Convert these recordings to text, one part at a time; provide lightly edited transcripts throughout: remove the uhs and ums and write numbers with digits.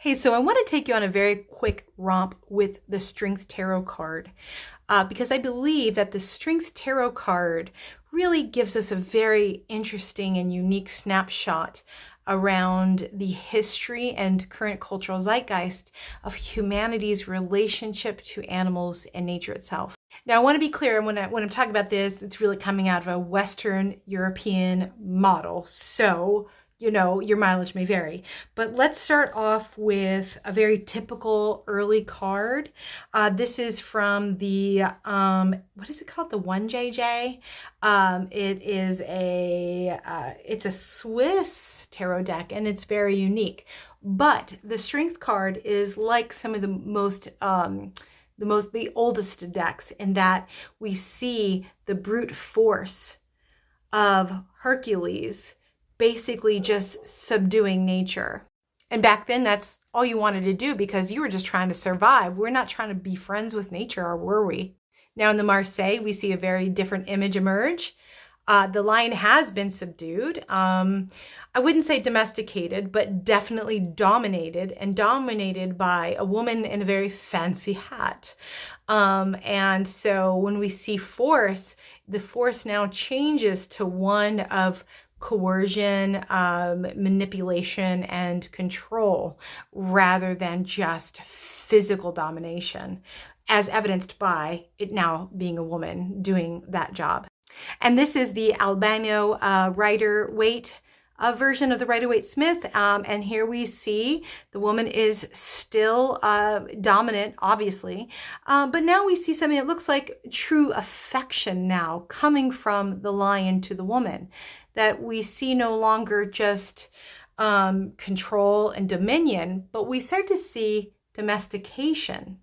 Hey, so I want to take you on a very quick romp with the Strength Tarot card because I believe that the Strength Tarot card really gives us a very interesting and unique snapshot around the history and current cultural zeitgeist of humanity's relationship to animals and nature itself. Now, I want to be clear when I'm talking about this, it's really coming out of a Western European model. So, your mileage may vary. But let's start off with a very typical early card. This is from the, what is it called? The 1JJ. It's a Swiss tarot deck and it's very unique. But the Strength card is like some of the oldest decks in that we see the brute force of Hercules basically just subduing nature. And back then, that's all you wanted to do because you were just trying to survive. We're not trying to be friends with nature, or were we? Now in the Marseille, we see a very different image emerge. The lion has been subdued. I wouldn't say domesticated, but definitely dominated, and dominated by a woman in a very fancy hat. And so when we see force, the force now changes to one of coercion, manipulation, and control rather than just physical domination, as evidenced by it now being a woman doing that job. And this is the albino Rider-Waite version of the Rider-Waite-Smith. And here we see the woman is still dominant, obviously. But now we see something that looks like true affection now coming from the lion to the woman. That we see no longer just control and dominion, but we start to see domestication.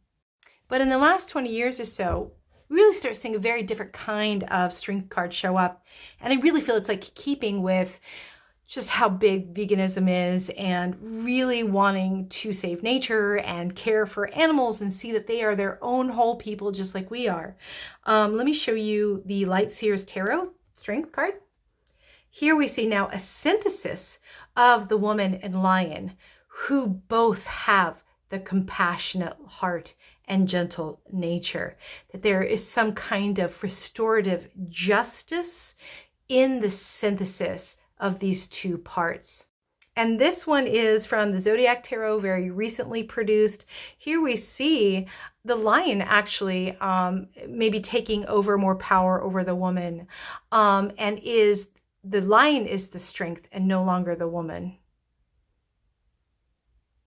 But in the last 20 years or so, we really start seeing a very different kind of strength card show up. And I really feel it's like keeping with just how big veganism is and really wanting to save nature and care for animals and see that they are their own whole people just like we are. Let me show you the Light Seers Tarot strength card. Here we see now a synthesis of the woman and lion who both have the compassionate heart and gentle nature, that there is some kind of restorative justice in the synthesis of these two parts. And this one is from the Zodiac Tarot, very recently produced. Here we see the lion actually maybe taking over more power over the woman, and the lion is the strength and no longer the woman.